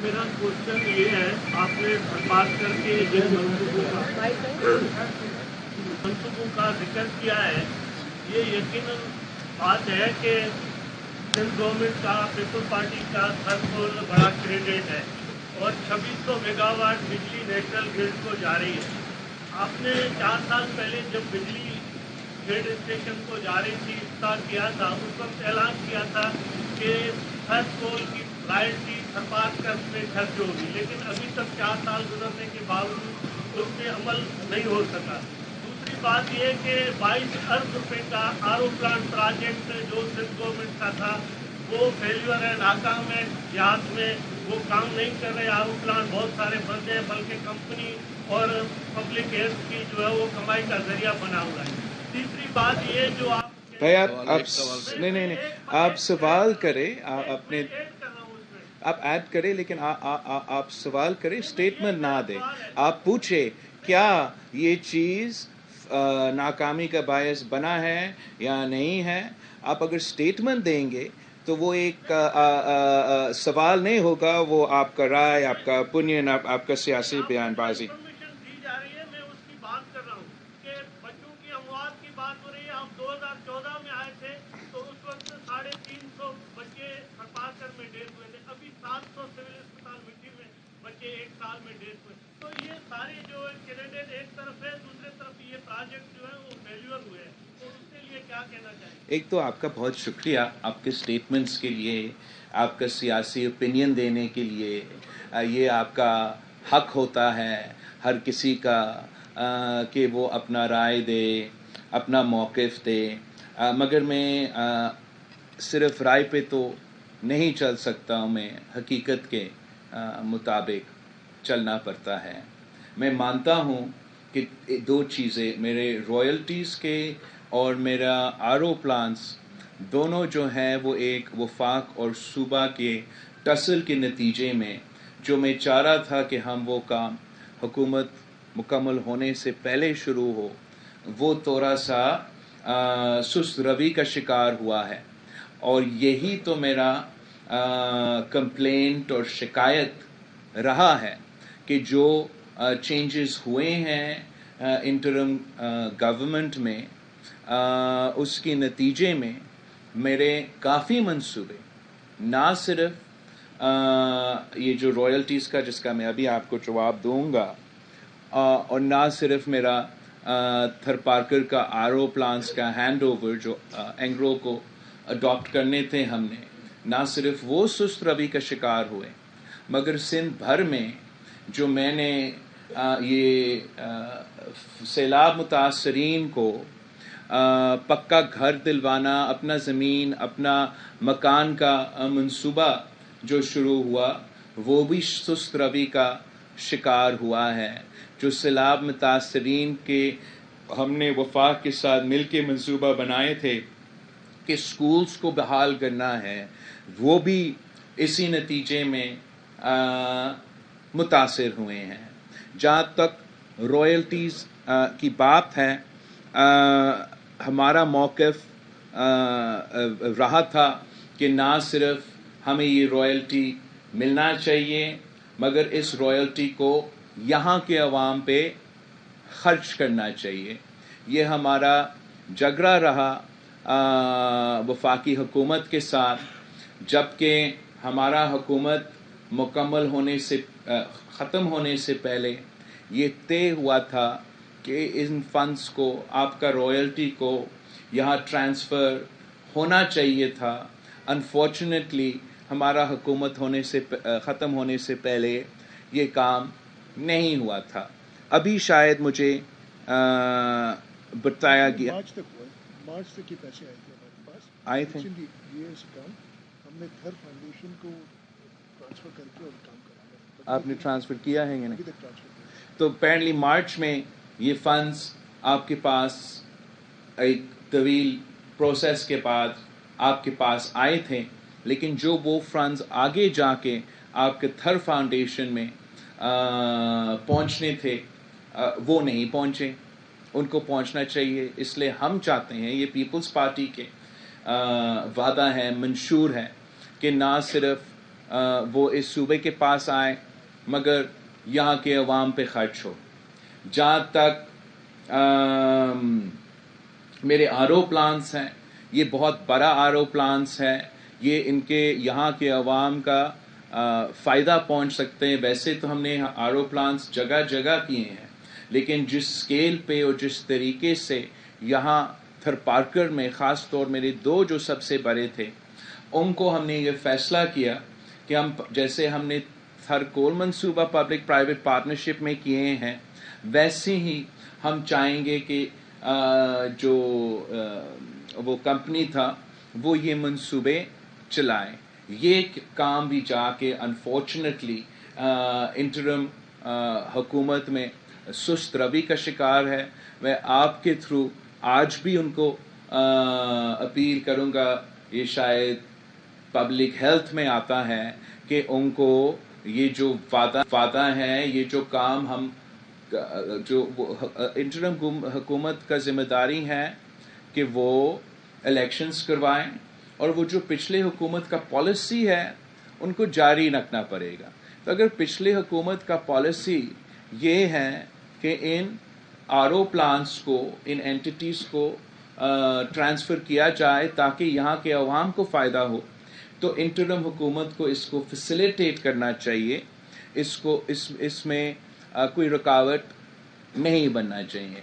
میرا کوشچن یہ ہے، آپ نے بات کر کے جن منصوبوں کا ذکر کیا ہے، یہ یقیناً بات ہے کہ سندھ گورنمنٹ کا، پیپل پارٹی کا سرکول بڑا کریڈٹ ہے اور 2600 میگا واٹ بجلی نیشنل گرڈ کو جا رہی ہے. آپ نے 4 سال پہلے جب بجلی گرڈ اسٹیشن کو جاری تھی اسٹارٹ کیا تھا، اس وقت اعلان کیا تھا کہ ہر کول کی رائلٹی تھرپارکر میں خرچ ہوگی، لیکن ابھی تک 4 سال گزرنے کے باوجود اس پہ عمل نہیں ہو سکا. دوسری بات یہ کہ 22 ارب روپے کا آر او پلانٹ پروجیکٹ جو سندھ گورنمنٹ کا تھا وہ فیلیور ہے، ناکام ہے. دیہات میں وہ کام نہیں کر رہے، آر او پلانٹ بہت سارے بند ہیں، بلکہ کمپنی اور پبلک ہیلتھ کی جو ہے وہ کمائی کا ذریعہ بنا ہوا ہے. تیسری بات یہ جو آپ بھائی نہیں آپ سوال کریں، آپ اپنے آپ ایڈ کریں، لیکن آپ سوال کریں، اسٹیٹمنٹ نہ دیں. آپ پوچھیں کیا یہ چیز ناکامی کا باعث بنا ہے یا نہیں ہے. آپ اگر اسٹیٹمنٹ دیں گے تو وہ ایک سوال نہیں ہوگا، وہ آپ کا رائے، آپ کا اوپینین، آپ کا سیاسی بیان بازی. دی جا رہی ہے، میں اس کی بات کر رہا ہوں کہ بچوں کی اموات کی بات ہو رہی ہے. آپ 2014 میں آئے تھے تو اس وقت 350 بچے تھرپارکر میں ڈیتھ ہوئے تھے. ابھی 700 سول اسپتال مٹی میں بچے ایک سال میں ڈیتھ ہوئے. تو یہ سارے جو کینڈیڈیٹ ایک طرف ہے، دوسرے طرف یہ پروجیکٹ جو ہے وہ فیلیور ہوئے ہیں. تو اس کے لیے کیا کہنا چاہیں گے؟ ایک تو آپ کا بہت شکریہ آپ کے اسٹیٹمنٹس کے لیے، آپ کا سیاسی اوپینین دینے کے لیے. یہ آپ کا حق ہوتا ہے ہر کسی کا کہ وہ اپنا رائے دے، اپنا موقف دے. مگر میں صرف رائے پہ تو نہیں چل سکتا ہوں، میں حقیقت کے مطابق چلنا پڑتا ہے. میں مانتا ہوں کہ دو چیزیں، میرے رائلٹیز کے اور میرا آر او پلانس دونوں جو ہیں وہ ایک وفاق اور صوبہ کے ٹسل کے نتیجے میں جو میں چاہ رہا تھا کہ ہم وہ کام حکومت مکمل ہونے سے پہلے شروع ہو، وہ تھوڑا سا سست روی کا شکار ہوا ہے. اور یہی تو میرا کمپلینٹ اور شکایت رہا ہے کہ جو چینجز ہوئے ہیں انٹرم گورنمنٹ میں، اس کے نتیجے میں میرے کافی منصوبے، نہ صرف یہ جو رائلٹیز کا جس کا میں ابھی آپ کو جواب دوں گا، اور نہ صرف میرا تھرپارکر کا آر او پلانس کا ہینڈ اوور جو اینگرو کو اڈاپٹ کرنے تھے ہم نے، نہ صرف وہ سست روی کا شکار ہوئے، مگر سندھ بھر میں جو میں نے یہ سیلاب متاثرین کو پکا گھر دلوانا، اپنا زمین، اپنا مکان کا منصوبہ جو شروع ہوا، وہ بھی سست روی کا شکار ہوا ہے. جو سیلاب متاثرین کے ہم نے وفاق کے ساتھ مل کے منصوبہ بنائے تھے کہ سکولز کو بحال کرنا ہے، وہ بھی اسی نتیجے میں متاثر ہوئے ہیں. جہاں تک رائلٹیز کی بات ہے، ہمارا موقف رہا تھا کہ نہ صرف ہمیں یہ رائلٹی ملنا چاہیے، مگر اس رائلٹی کو یہاں کے عوام پہ خرچ کرنا چاہیے. یہ ہمارا جھگڑا رہا وفاقی حکومت کے ساتھ، جبکہ ہمارا حکومت مکمل ہونے سے ختم ہونے سے پہلے یہ طے ہوا تھا کہ ان فنڈز کو، آپ کا رائلٹی کو یہاں ٹرانسفر ہونا چاہیے تھا. انفارچونیٹلی ہمارا حکومت ختم ہونے سے پہلے یہ کام نہیں ہوا تھا. ابھی شاید مجھے بتایا گیا مارچ تک یہ پیسے آئے تھے ہمارے پاس، آئے تھے. ہم نے تھر فاؤنڈیشن کو ٹرانسفر کر کے اور کام کرایا. آپ نے ٹرانسفر کیا ہے یا ابھی نہیں؟ تک ٹرانسفر کیا. تو اپیرنٹلی مارچ میں یہ فنڈز آپ کے پاس ایک طویل پروسیس کے بعد آپ کے پاس آئے تھے، لیکن جو وہ فنڈز آگے جا کے آپ کے تھر فاؤنڈیشن میں پہنچنے تھے وہ نہیں پہنچے. ان کو پہنچنا چاہیے. اس لیے ہم چاہتے ہیں، یہ پیپلز پارٹی کے وعدہ ہے، منشور ہے کہ نہ صرف وہ اس صوبے کے پاس آئیں مگر یہاں کے عوام پہ خرچ ہو. جہاں تک میرے RO پلانٹس ہیں، یہ بہت بڑا RO پلانٹس ہے، یہ ان کے یہاں کے عوام کا فائدہ پہنچ سکتے ہیں. ویسے تو ہم نے RO پلانٹس جگہ جگہ کیے ہیں، لیکن جس سکیل پہ اور جس طریقے سے یہاں تھر پارکر میں خاص طور میرے 2 جو سب سے بڑے تھے، ان کو ہم نے یہ فیصلہ کیا کہ ہم جیسے ہم نے تھر کول منصوبہ پبلک پرائیویٹ پارٹنرشپ میں کیے ہیں، ویسے ہی ہم چاہیں گے کہ جو وہ کمپنی تھا وہ یہ منصوبے چلائیں. یہ کام بھی جا کے انفارچونیٹلی انٹرم حکومت میں سست روی کا شکار ہے. میں آپ کے تھرو آج بھی ان کو اپیل کروں گا، یہ شاید پبلک ہیلتھ میں آتا ہے کہ ان کو یہ جو وعدہ ہے، یہ جو کام ہم جو انٹرم حکومت کا ذمہ داری ہے کہ وہ الیکشنز کروائیں، اور وہ جو پچھلے حکومت کا پالیسی ہے ان کو جاری رکھنا پڑے گا. تو اگر پچھلے حکومت کا پالیسی یہ ہے کہ ان RO پلانٹس کو، ان اینٹیٹیز کو ٹرانسفر کیا جائے تاکہ یہاں کے عوام کو فائدہ ہو، تو انٹرم حکومت کو اس کو فیسیلیٹیٹ کرنا چاہیے. اس میں کوئی رکاوٹ نہیں بننا چاہیے.